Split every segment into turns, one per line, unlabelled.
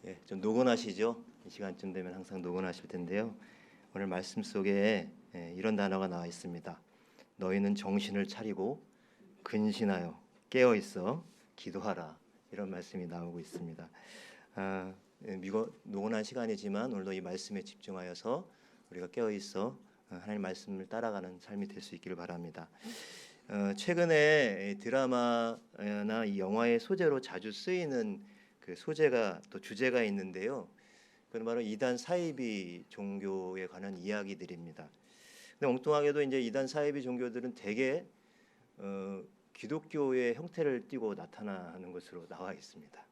예, 좀 노곤하시죠? 이 시간쯤 되면 항상 노곤하실 텐데요. 오늘 말씀 속에 이런 단어가 나와 있습니다. 너희는 정신을 차리고 근신하여 깨어 있어 기도하라. 이런 말씀이 나오고 있습니다. 노곤한 시간이지만 오늘도 이 말씀에 집중하여서 우리가 깨어 있어 하나님 말씀을 따라가는 삶이 될 수 있기를 바랍니다. 최근에 드라마나 이 영화의 소재로 자주 쓰이는 그 소재가 또 주제가 있는데요. 그건 바로 이단 사이비 종교에 관한 이야기들입니다. 근데 엉뚱하게도 이제 이단 사이비 종교들은 대개 기독교의 형태를 띠고 나타나는 것으로 나와 있습니다.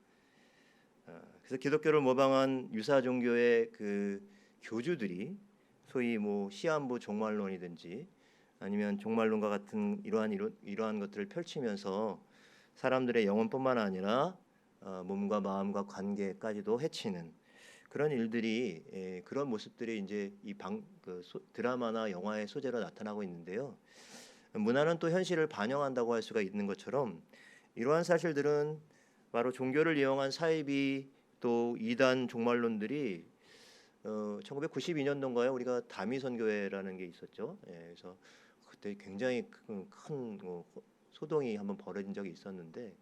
그래서 기독교를 모방한 유사 종교의 그 교주들이 소위 뭐 시한부 종말론이든지 아니면 종말론과 같은 이러한 것들을 펼치면서 사람들의 영혼뿐만 아니라 몸과 마음과 관계까지도 해치는 그런 일들이 그런 모습들이 이제 드라마나 영화의 소재로 나타나고 있는데요. 문화는 또 현실을 반영한다고 할 수가 있는 것처럼 이러한 사실들은 바로 종교를 이용한 사이비 또 이단 종말론들이 1992년도인가요? 우리가 다미선교회라는 게 있었죠. 그래서 그때 굉장히 큰 소동이 한번 벌어진 적이 있었는데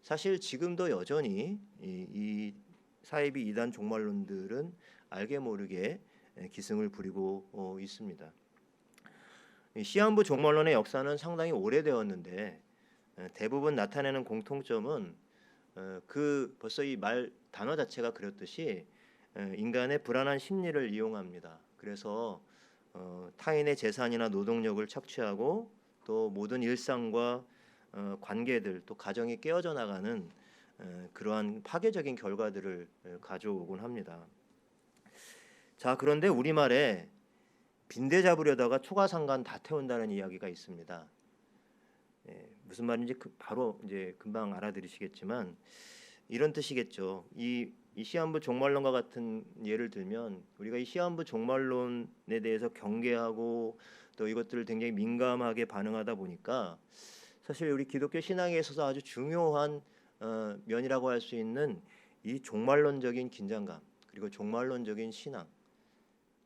사실 지금도 여전히 이 사이비 이단 종말론들은 알게 모르게 기승을 부리고 있습니다. 시한부 종말론의 역사는 상당히 오래되었는데 대부분 나타내는 공통점은 벌써 이 단어 자체가 그렇듯이 인간의 불안한 심리를 이용합니다. 그래서 타인의 재산이나 노동력을 착취하고 또 모든 일상과 관계들 또 가정이 깨어져 나가는 그러한 파괴적인 결과들을 가져오곤 합니다. 자, 그런데 우리말에 빈대 잡으려다가 초가상간 다 태운다는 이야기가 있습니다. 무슨 말인지 바로 이제 금방 알아들으시겠지만 이런 뜻이겠죠. 이 시한부 종말론과 같은 예를 들면 우리가 이 시한부 종말론에 대해서 경계하고 또 이것들을 굉장히 민감하게 반응하다 보니까 사실 우리 기독교 신앙에 있어서 아주 중요한 면이라고 할 수 있는 이 종말론적인 긴장감 그리고 종말론적인 신앙,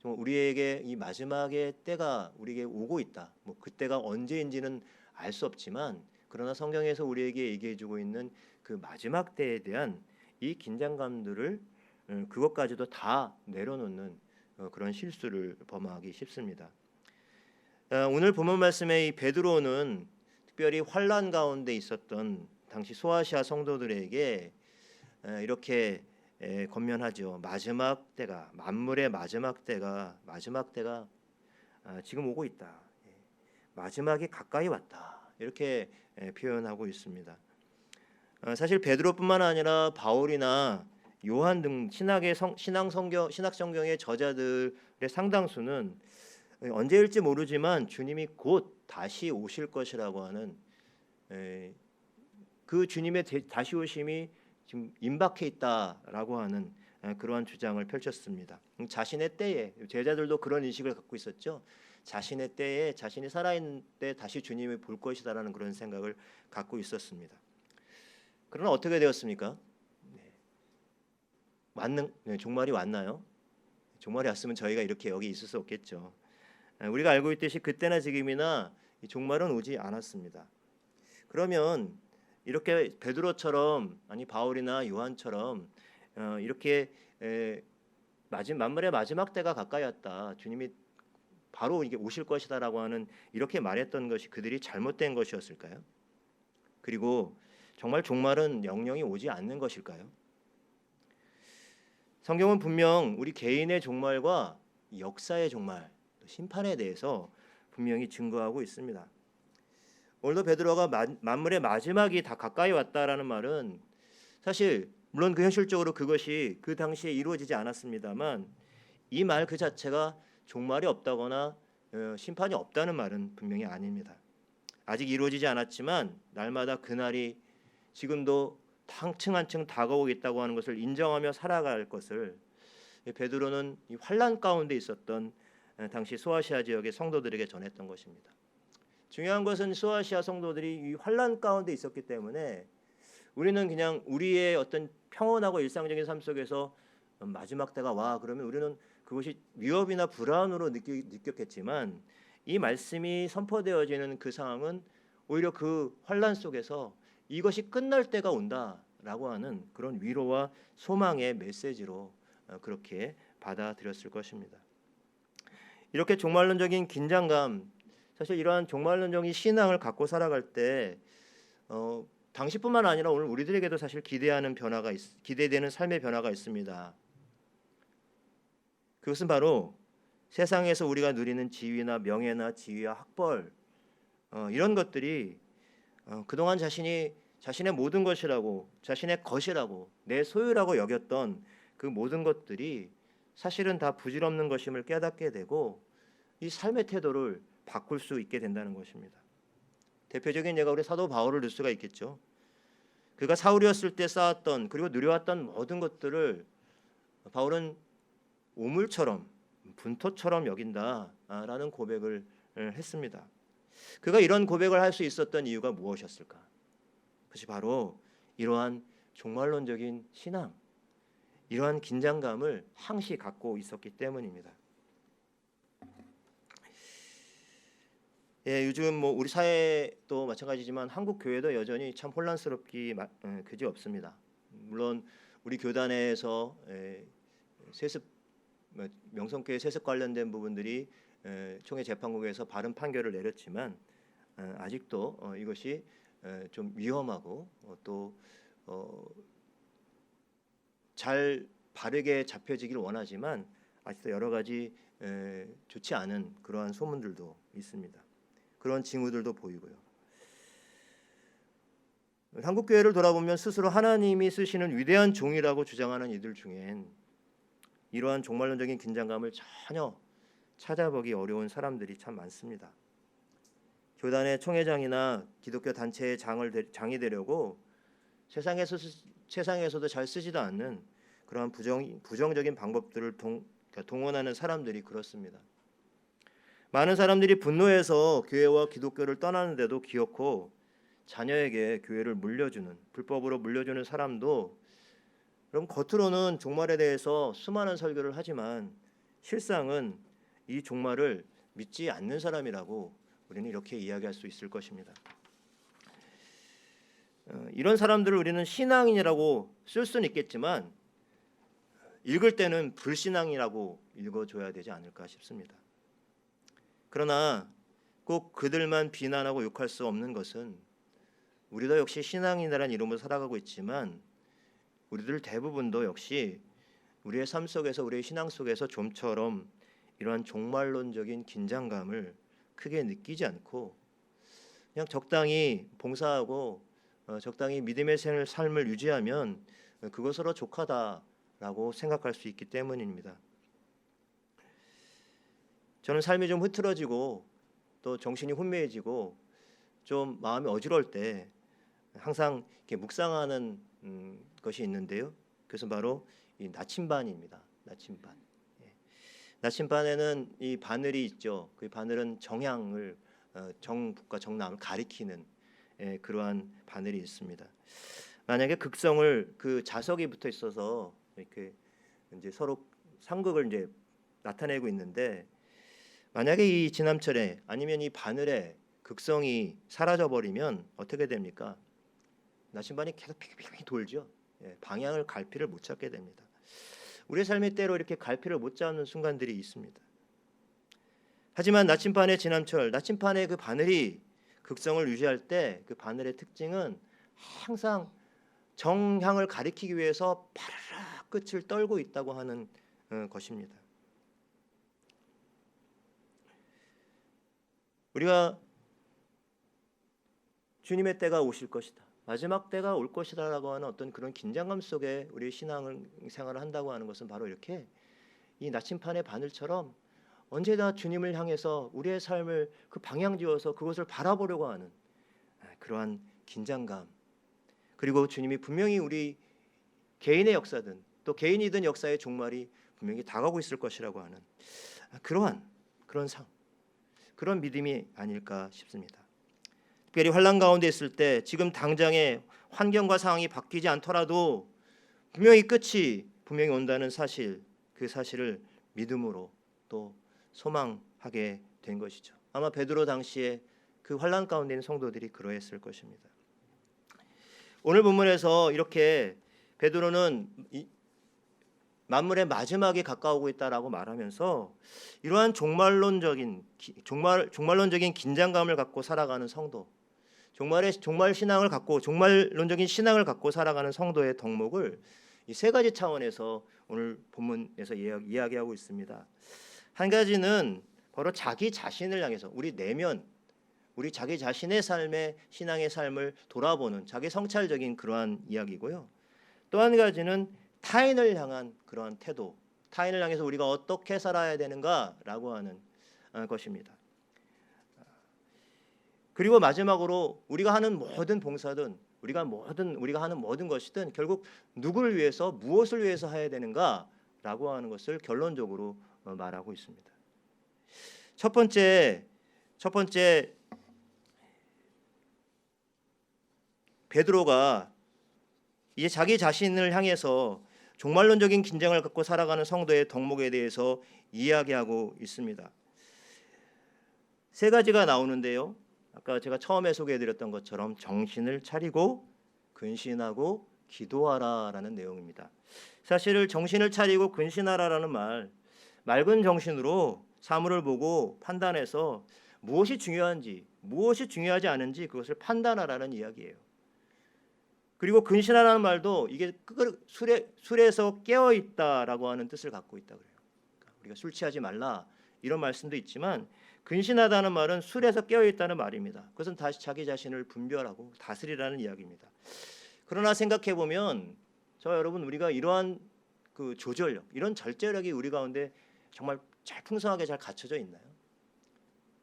우리에게 이 마지막의 때가 우리에게 오고 있다. 뭐 그때가 언제인지는 알 수 없지만 그러나 성경에서 우리에게 얘기해주고 있는 그 마지막 때에 대한 이 긴장감들을 그것까지도 다 내려놓는 그런 실수를 범하기 쉽습니다. 오늘 본문 말씀의 이 베드로는 특별히 환난 가운데 있었던 당시 소아시아 성도들에게 이렇게 권면하죠. 마지막 때가 만물의 마지막 때가 지금 오고 있다. 마지막이 가까이 왔다. 이렇게 표현하고 있습니다. 사실 베드로뿐만 아니라 바울이나 요한 등 신학 성경의 저자들의 상당수는 언제일지 모르지만 주님이 곧 다시 오실 것이라고 하는 그 주님의 다시 오심이 지금 임박해 있다라고 하는 그러한 주장을 펼쳤습니다. 자신의 때에 제자들도 그런 인식을 갖고 있었죠. 자신의 때에 자신이 살아있는 때 다시 주님을 볼 것이다라는 그런 생각을 갖고 있었습니다. 그러나 어떻게 되었습니까? 종말이 왔나요? 종말이 왔으면 저희가 이렇게 여기 있을 수 없겠죠. 우리가 알고 있듯이 그때나 지금이나 종말은 오지 않았습니다. 그러면 이렇게 베드로처럼 아니 바울이나 요한처럼 이렇게 만물의 마지막 때가 가까이 왔다. 주님이 바로 이게 오실 것이다라고 하는 이렇게 말했던 것이 그들이 잘못된 것이었을까요? 그리고 정말 종말은 영영이 오지 않는 것일까요? 성경은 분명 우리 개인의 종말과 역사의 종말, 심판에 대해서 분명히 증거하고 있습니다. 오늘도 베드로가 만물의 마지막이 다 가까이 왔다라는 말은 사실 물론 그 현실적으로 그것이 그 당시에 이루어지지 않았습니다만 이 말 그 자체가 종말이 없다거나 심판이 없다는 말은 분명히 아닙니다. 아직 이루어지지 않았지만 날마다 그날이 지금도 한층 한층 다가오고 있다고 하는 것을 인정하며 살아갈 것을 베드로는 이 환난 가운데 있었던 당시 소아시아 지역의 성도들에게 전했던 것입니다. 중요한 것은 소아시아 성도들이 이 환난 가운데 있었기 때문에 우리는 그냥 우리의 어떤 평온하고 일상적인 삶 속에서 마지막 때가 와 그러면 우리는 그것이 위협이나 불안으로 느꼈겠지만 이 말씀이 선포되어지는 그 상황은 오히려 그 환란 속에서 이것이 끝날 때가 온다라고 하는 그런 위로와 소망의 메시지로 그렇게 받아들였을 것입니다. 이렇게 종말론적인 긴장감, 사실 이러한 종말론적인 신앙을 갖고 살아갈 때 당시뿐만 아니라 오늘 우리들에게도 사실 기대되는 삶의 변화가 있습니다. 그것은 바로 세상에서 우리가 누리는 지위나 명예나 지위와 학벌 이런 것들이 그동안 자신의 모든 것이라고, 자신의 것이라고, 내 소유라고 여겼던 그 모든 것들이 사실은 다 부질없는 것임을 깨닫게 되고 이 삶의 태도를 바꿀 수 있게 된다는 것입니다. 대표적인 예가 우리 사도 바울을 들 수가 있겠죠. 그가 사울이었을 때 쌓았던 그리고 누려왔던 모든 것들을 바울은 우물처럼 분토처럼 여긴다라는 고백을 했습니다. 그가 이런 고백을 할 수 있었던 이유가 무엇이었을까? 그것이 바로 이러한 종말론적인 신앙, 이러한 긴장감을 항시 갖고 있었기 때문입니다. 요즘 우리 사회도 마찬가지지만 한국 교회도 여전히 참 혼란스럽기 그지 없습니다. 물론 우리 교단에서 세습 명성교회 세습 관련된 부분들이 총회 재판국에서 바른 판결을 내렸지만 아직도 이것이 좀 위험하고 또 잘 바르게 잡혀지길 원하지만 아직도 여러 가지 좋지 않은 그러한 소문들도 있습니다. 그런 징후들도 보이고요. 한국 교회를 돌아보면 스스로 하나님이 쓰시는 위대한 종이라고 주장하는 이들 중엔 이러한 종말론적인 긴장감을 전혀 찾아보기 어려운 사람들이 참 많습니다. 교단의 총회장이나 기독교 단체의 장이 되려고 세상에서도 잘 쓰지도 않는 그러한 부정적인 방법들을 동원하는 사람들이 그렇습니다. 많은 사람들이 분노해서 교회와 기독교를 떠나는데도 기어코 자녀에게 교회를 불법으로 물려주는 사람도 그럼 겉으로는 종말에 대해서 수많은 설교를 하지만 실상은 이 종말을 믿지 않는 사람이라고 우리는 이렇게 이야기할 수 있을 것입니다. 이런 사람들을 우리는 신앙인이라고 쓸 수는 있겠지만 읽을 때는 불신앙이라고 읽어줘야 되지 않을까 싶습니다. 그러나 꼭 그들만 비난하고 욕할 수 없는 것은 우리도 역시 신앙인이라는 이름으로 살아가고 있지만 우리들 대부분도 역시 우리의 삶 속에서 우리의 신앙 속에서 좀처럼 이러한 종말론적인 긴장감을 크게 느끼지 않고 그냥 적당히 봉사하고 적당히 믿음의 삶을 유지하면 그것으로 족하다라고 생각할 수 있기 때문입니다. 저는 삶이 좀 흐트러지고 또 정신이 혼미해지고 좀 마음이 어지러울 때 항상 이렇게 묵상하는 것이 있는데요. 그것은 바로 이 나침반입니다. 나침반. 나침반에는 이 바늘이 있죠. 그 바늘은 정향을 정북과 정남을 가리키는 그러한 바늘이 있습니다. 만약에 극성을 그 자석이 붙어 있어서 이렇게 이제 서로 상극을 이제 나타내고 있는데 만약에 이 지남철에 아니면 이 바늘에 극성이 사라져 버리면 어떻게 됩니까? 나침반이 계속 픽픽 돌죠. 방향을 갈피를 못 찾게 됩니다. 우리의 삶의 때로 이렇게 갈피를 못 잡는 순간들이 있습니다. 하지만 나침반의 그 바늘이 극성을 유지할 때 그 바늘의 특징은 항상 정향을 가리키기 위해서 파라락 끝을 떨고 있다고 하는 것입니다. 우리가 주님의 때가 오실 것이다. 마지막 때가 올 것이다라고 하는 어떤 그런 긴장감 속에 우리의 신앙생활을 한다고 하는 것은 바로 이렇게 이 나침판의 바늘처럼 언제나 주님을 향해서 우리의 삶을 그 방향지어서 그것을 바라보려고 하는 그러한 긴장감, 그리고 주님이 분명히 우리 개인의 역사든 또 개인이든 역사의 종말이 분명히 다가오고 있을 것이라고 하는 그런 믿음이 아닐까 싶습니다. 특별히 환난 가운데 있을 때 지금 당장의 환경과 상황이 바뀌지 않더라도 분명히 끝이 분명히 온다는 사실, 그 사실을 믿음으로 또 소망하게 된 것이죠. 아마 베드로 당시에 그 환난 가운데 있는 성도들이 그러했을 것입니다. 오늘 본문에서 이렇게 베드로는 만물의 마지막에 가까우고 있다라고 말하면서 이러한 종말론적인 긴장감을 갖고 살아가는 성도, 종말론적인 신앙을 갖고 살아가는 성도의 덕목을 이 세 가지 차원에서 오늘 본문에서 이야기하고 있습니다. 한 가지는 바로 자기 자신을 향해서 우리 내면, 우리 자기 자신의 삶의 신앙의 삶을 돌아보는 자기 성찰적인 그러한 이야기고요. 또 한 가지는 타인을 향한 그러한 태도, 타인을 향해서 우리가 어떻게 살아야 되는가라고 하는 것입니다. 그리고 마지막으로 우리가 하는 모든 봉사든 우리가 하는 모든 것이든 결국 누구를 위해서 무엇을 위해서 해야 되는가라고 하는 것을 결론적으로 말하고 있습니다. 첫 번째 베드로가 이제 자기 자신을 향해서 종말론적인 긴장을 갖고 살아가는 성도의 덕목에 대해서 이야기하고 있습니다. 세 가지가 나오는데요. 아까 제가 처음에 소개해드렸던 것처럼 정신을 차리고 근신하고 기도하라라는 내용입니다. 사실 정신을 차리고 근신하라라는 말, 맑은 정신으로 사물을 보고 판단해서 무엇이 중요한지, 무엇이 중요하지 않은지 그것을 판단하라는 이야기예요. 그리고 근신하라는 말도 이게 술에서 깨어 있다라고 하는 뜻을 갖고 있다 그래요. 우리가 술 취하지 말라 이런 말씀도 있지만 근신하다는 말은 술에서 깨어 있다는 말입니다. 그것은 다시 자기 자신을 분별하고 다스리라는 이야기입니다. 그러나 생각해 보면 저와 여러분, 우리가 이러한 그 조절력, 이런 절제력이 우리 가운데 정말 잘 풍성하게 잘 갖춰져 있나요?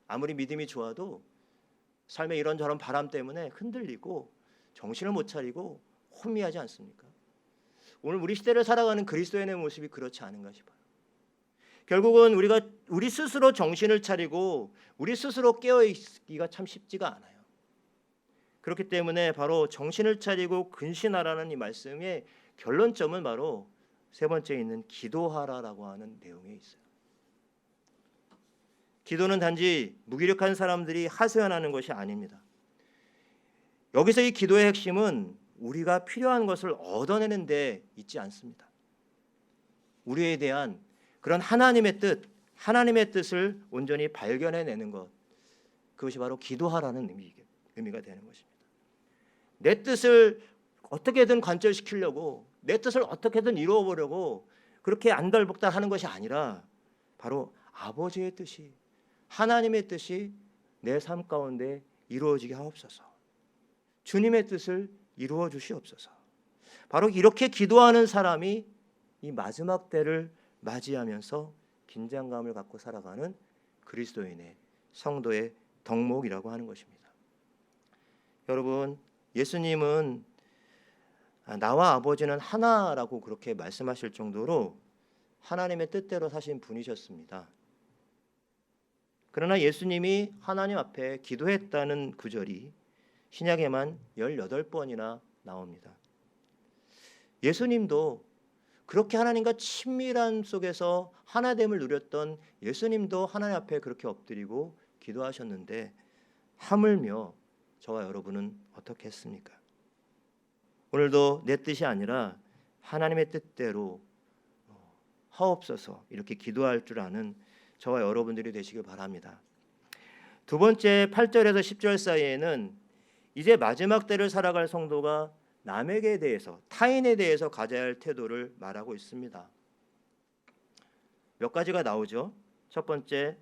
아무리 믿음이 좋아도 삶의 이런저런 바람 때문에 흔들리고 정신을 못 차리고 혼미하지 않습니까? 오늘 우리 시대를 살아가는 그리스도인의 모습이 그렇지 않은가 싶어요. 결국은 우리 스스로 정신을 차리고 우리 스스로 깨어 있기가 참 쉽지가 않아요. 그렇기 때문에 바로 정신을 차리고 근신하라는 이 말씀의 결론점은 바로 세 번째 있는 기도하라라고 하는 내용에 있어요. 기도는 단지 무기력한 사람들이 하소연하는 것이 아닙니다. 여기서 이 기도의 핵심은 우리가 필요한 것을 얻어내는 데 있지 않습니다. 우리에 대한 그런 하나님의 뜻을 온전히 발견해내는 것, 그것이 바로 기도하라는 의미가 되는 것입니다. 내 뜻을 어떻게든 관철시키려고, 내 뜻을 어떻게든 이루어보려고 그렇게 안달복달하는 것이 아니라 바로 아버지의 뜻이, 하나님의 뜻이 내 삶 가운데 이루어지게 하옵소서. 주님의 뜻을 이루어 주시옵소서. 바로 이렇게 기도하는 사람이 이 마지막 때를 맞이하면서 긴장감을 갖고 살아가는 그리스도인의 성도의 덕목이라고 하는 것입니다. 여러분, 예수님은 나와 아버지는 하나라고 그렇게 말씀하실 정도로 하나님의 뜻대로 사신 분이셨습니다. 그러나 예수님이 하나님 앞에 기도했다는 구절이 신약에만 18번이나 나옵니다. 예수님도 그렇게 하나님과 친밀한 속에서 하나됨을 누렸던 예수님도 하나님 앞에 그렇게 엎드리고 기도하셨는데 하물며 저와 여러분은 어떻게 했습니까? 오늘도 내 뜻이 아니라 하나님의 뜻대로 하옵소서 이렇게 기도할 줄 아는 저와 여러분들이 되시길 바랍니다. 두 번째 8절에서 10절 사이에는 이제 마지막 때를 살아갈 성도가 남에게 대해서, 타인에 대해서 가져야 할 태도를 말하고 있습니다. 몇 가지가 나오죠. 첫 번째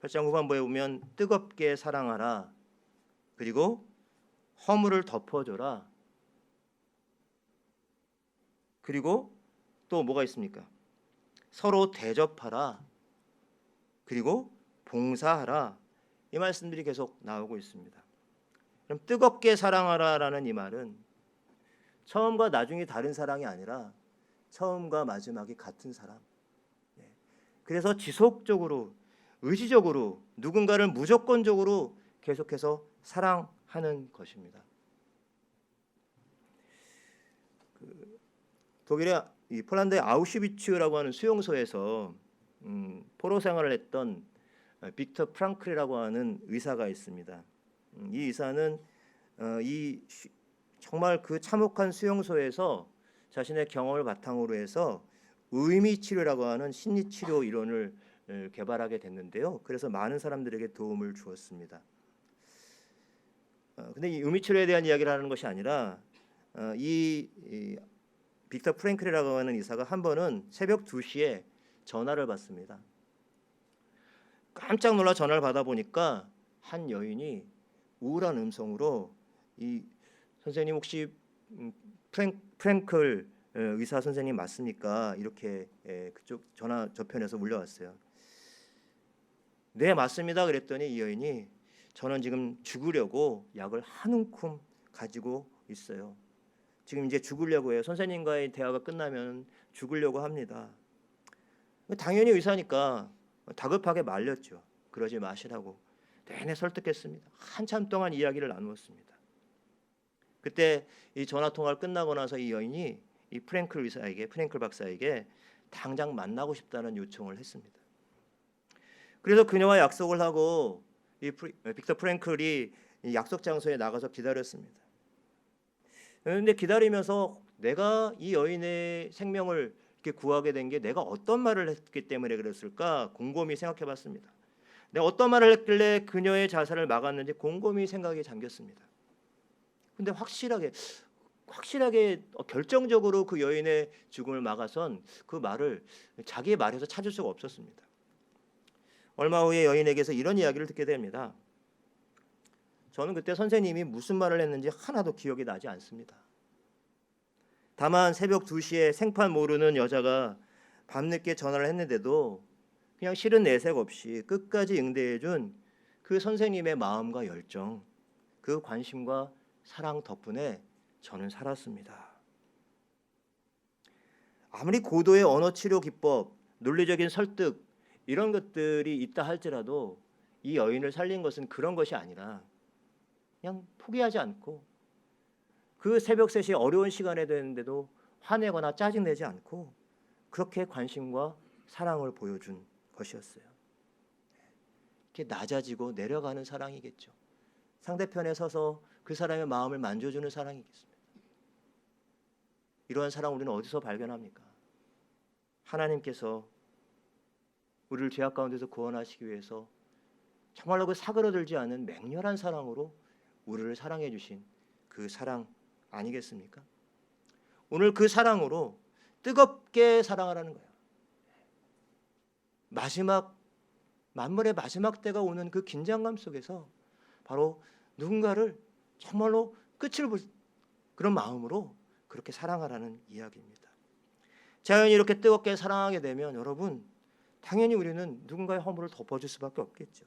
8장 후반부에 보면 뜨겁게 사랑하라, 그리고 허물을 덮어줘라, 그리고 또 뭐가 있습니까? 서로 대접하라, 그리고 봉사하라. 이 말씀들이 계속 나오고 있습니다. 그럼 뜨겁게 사랑하라라는 이 말은 처음과 나중이 다른 사랑이 아니라 처음과 마지막이 같은 사람. 그래서 지속적으로, 의지적으로 누군가를 무조건적으로 계속해서 사랑하는 것입니다. 독일의 이 폴란드의 아우슈비츠라고 하는 수용소에서 포로 생활을 했던 빅터 프랑클이라고 하는 의사가 있습니다. 이 의사는 정말 그 참혹한 수용소에서 자신의 경험을 바탕으로 해서 의미 치료라고 하는 심리 치료 이론을 개발하게 됐는데요. 그래서 많은 사람들에게 도움을 주었습니다. 근데 이 의미 치료에 대한 이야기를 하는 것이 아니라 이 빅터 프랭클이라고 하는 의사가 한 번은 새벽 2시에 전화를 받습니다. 깜짝 놀라 전화를 받아 보니까 한 여인이 우울한 음성으로 이 선생님 혹시 프랭클 의사 선생님 맞습니까? 이렇게 그쪽 전화 저편에서 물려왔어요. 네, 맞습니다. 그랬더니 이 여인이 저는 지금 죽으려고 약을 한 움큼 가지고 있어요. 지금 이제 죽으려고 해요. 선생님과의 대화가 끝나면 죽으려고 합니다. 당연히 의사니까 다급하게 말렸죠. 그러지 마시라고 내내 설득했습니다. 한참 동안 이야기를 나누었습니다. 그때 이 전화 통화를 끝나고 나서 이 여인이 이 프랭클 박사에게 당장 만나고 싶다는 요청을 했습니다. 그래서 그녀와 약속을 하고 이 빅터 프랭클이 이 약속 장소에 나가서 기다렸습니다. 그런데 기다리면서 내가 이 여인의 생명을 이렇게 구하게 된 게 내가 어떤 말을 했기 때문에 그랬을까 곰곰이 생각해봤습니다. 내가 어떤 말을 했길래 그녀의 자살을 막았는지 곰곰이 생각에 잠겼습니다. 근데 확실하게 결정적으로 그 여인의 죽음을 막아선 그 말을 자기의 말에서 찾을 수가 없었습니다. 얼마 후에 여인에게서 이런 이야기를 듣게 됩니다. 저는 그때 선생님이 무슨 말을 했는지 하나도 기억이 나지 않습니다. 다만 새벽 2시에 생판 모르는 여자가 밤늦게 전화를 했는데도 그냥 싫은 내색 없이 끝까지 응대해준 그 선생님의 마음과 열정, 그 관심과 사랑 덕분에 저는 살았습니다. 아무리 고도의 언어 치료 기법, 논리적인 설득 이런 것들이 있다 할지라도 이 여인을 살린 것은 그런 것이 아니라 그냥 포기하지 않고 그 새벽 3시 어려운 시간에 되는데도 화내거나 짜증내지 않고 그렇게 관심과 사랑을 보여준 것이었어요. 이렇게 낮아지고 내려가는 사랑이겠죠. 상대편에 서서 그 사람의 마음을 만져주는 사랑이겠습니다. 이러한 사랑 우리는 어디서 발견합니까? 하나님께서 우리를 죄악 가운데서 구원하시기 위해서 정말로 그 사그러들지 않은 맹렬한 사랑으로 우리를 사랑해 주신 그 사랑 아니겠습니까? 오늘 그 사랑으로 뜨겁게 사랑하라는 거예요. 만물의 마지막 때가 오는 그 긴장감 속에서 바로 누군가를 정말로 끝을 볼 그런 마음으로 그렇게 사랑하라는 이야기입니다. 자연이 이렇게 뜨겁게 사랑하게 되면 여러분 당연히 우리는 누군가의 허물을 덮어줄 수밖에 없겠죠.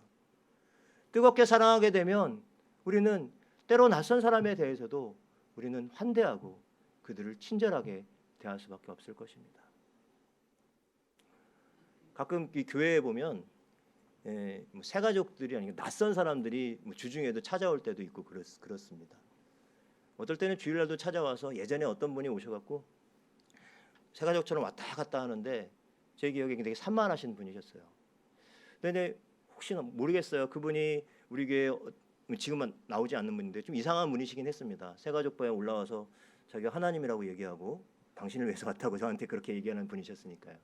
뜨겁게 사랑하게 되면 우리는 때로 낯선 사람에 대해서도 우리는 환대하고 그들을 친절하게 대할 수밖에 없을 것입니다. 가끔 이 교회에 보면 새가족들이 아니고 낯선 사람들이 주중에도 찾아올 때도 있고 그렇습니다. 어떨 때는 주일날도 찾아와서 예전에 어떤 분이 오셔갖고 새가족처럼 왔다 갔다 하는데 제 기억에 되게 산만하신 분이셨어요. 근데 혹시나 모르겠어요. 그분이 우리 교회 지금은 나오지 않는 분인데 좀 이상한 분이시긴 했습니다. 새가족부에 올라와서 자기가 하나님이라고 얘기하고 당신을 위해서 왔다고 저한테 그렇게 얘기하는 분이셨으니까요.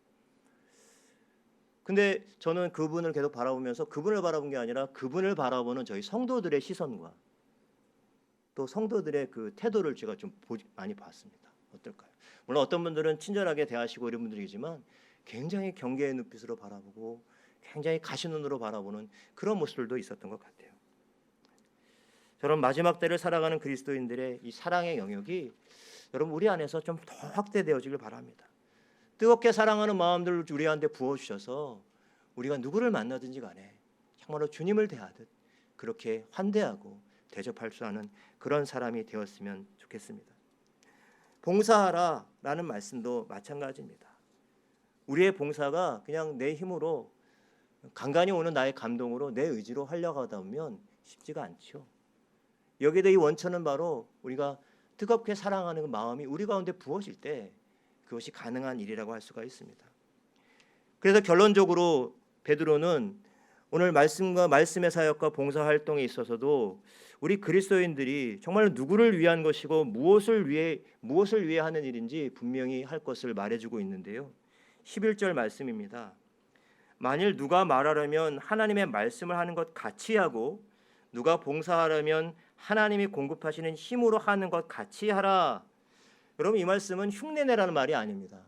근데 저는 그분을 계속 바라보면서 그분을 바라본 게 아니라 그분을 바라보는 저희 성도들의 시선과 또 성도들의 그 태도를 제가 좀 많이 봤습니다. 어떨까요? 물론 어떤 분들은 친절하게 대하시고 이런 분들이지만 굉장히 경계의 눈빛으로 바라보고 굉장히 가시눈으로 바라보는 그런 모습들도 있었던 것 같아요. 저런 마지막 때를 살아가는 그리스도인들의 이 사랑의 영역이 여러분 우리 안에서 좀 더 확대되어지길 바랍니다. 뜨겁게 사랑하는 마음들을 우리한테 부어주셔서 우리가 누구를 만나든지 간에 정말로 주님을 대하듯 그렇게 환대하고 대접할 수 있는 그런 사람이 되었으면 좋겠습니다. 봉사하라라는 말씀도 마찬가지입니다. 우리의 봉사가 그냥 내 힘으로 간간히 오는 나의 감동으로 내 의지로 하려고 하다 보면 쉽지가 않죠. 여기에 이 원천은 바로 우리가 뜨겁게 사랑하는 마음이 우리 가운데 부어질 때 그것이 가능한 일이라고 할 수가 있습니다. 그래서 결론적으로 베드로는 오늘 말씀과 말씀의 사역과 봉사 활동에 있어서도 우리 그리스도인들이 정말 누구를 위한 것이고 무엇을 위해 하는 일인지 분명히 할 것을 말해주고 있는데요. 11절 말씀입니다. 만일 누가 말하려면 하나님의 말씀을 하는 것 같이 하고 누가 봉사하려면 하나님이 공급하시는 힘으로 하는 것 같이 하라. 여러분, 이 말씀은 흉내내라는 말이 아닙니다.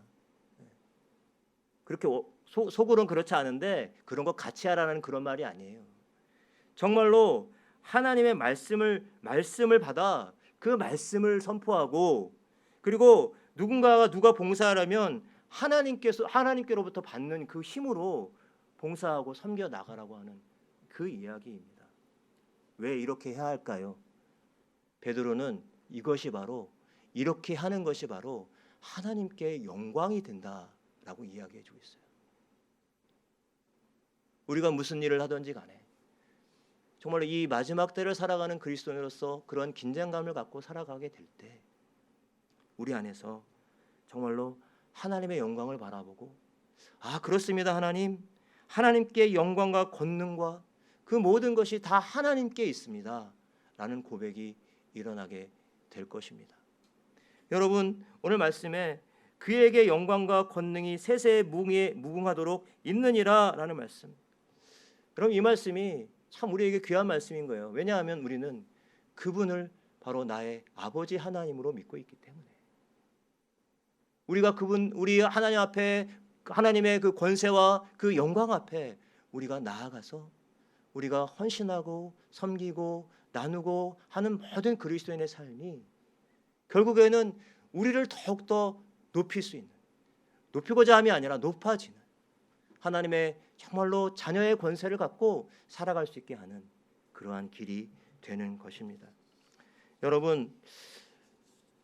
그렇게 속으로는 그렇지 않은데 그런 것 같이 하라는 그런 말이 아니에요. 정말로 하나님의 말씀을 받아 그 말씀을 선포하고, 그리고 누가 봉사하려면 하나님께로부터 받는 그 힘으로 봉사하고 섬겨 나가라고 하는 그 이야기입니다. 왜 이렇게 해야 할까요? 베드로는 이렇게 하는 것이 바로 하나님께 영광이 된다라고 이야기해 주고 있어요. 우리가 무슨 일을 하든지 간에 정말 이 마지막 때를 살아가는 그리스도인으로서 그런 긴장감을 갖고 살아가게 될 때 우리 안에서 정말로 하나님의 영광을 바라보고, 그렇습니다. 하나님께 영광과 권능과 그 모든 것이 다 하나님께 있습니다 라는 고백이 일어나게 될 것입니다. 여러분, 오늘 말씀에 그에게 영광과 권능이 세세에 무궁하도록 있느니라 라는 말씀, 그럼 이 말씀이 참 우리에게 귀한 말씀인 거예요. 왜냐하면 우리는 그분을 바로 나의 아버지 하나님으로 믿고 있기 때문에, 우리 하나님 앞에, 하나님의 그 권세와 그 영광 앞에 우리가 나아가서 우리가 헌신하고 섬기고 나누고 하는 모든 그리스도인의 삶이 결국에는 우리를 더욱더 높일 수 있는, 높이고자 함이 아니라 높아지는 하나님의 정말로 자녀의 권세를 갖고 살아갈 수 있게 하는 그러한 길이 되는 것입니다. 여러분,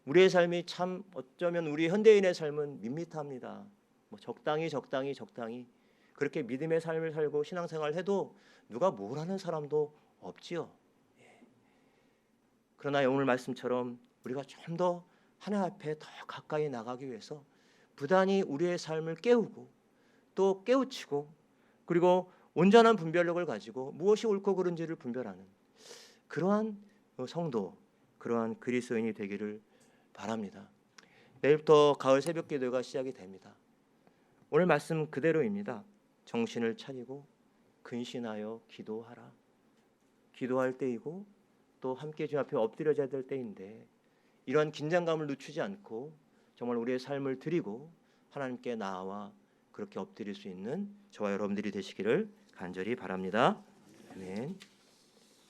우리의 삶이 참 어쩌면 우리 현대인의 삶은 밋밋합니다. 적당히 그렇게 믿음의 삶을 살고 신앙생활을 해도 누가 뭘 하는 사람도 없지요. 그러나 오늘 말씀처럼 우리가 좀 더 하나님 앞에 더 가까이 나가기 위해서 부단히 우리의 삶을 깨우고 또 깨우치고, 그리고 온전한 분별력을 가지고 무엇이 옳고 그른지를 분별하는 그러한 성도, 그러한 그리스도인이 되기를 바랍니다. 내일부터 가을 새벽 기도가 시작이 됩니다. 오늘 말씀 그대로입니다. 정신을 차리고 근신하여 기도하라. 기도할 때이고 또 함께 주님 앞에 엎드려져야 될 때인데, 이러한 긴장감을 늦추지 않고 정말 우리의 삶을 드리고 하나님께 나아와 그렇게 엎드릴 수 있는 저와 여러분들이 되시기를 간절히 바랍니다. 아멘.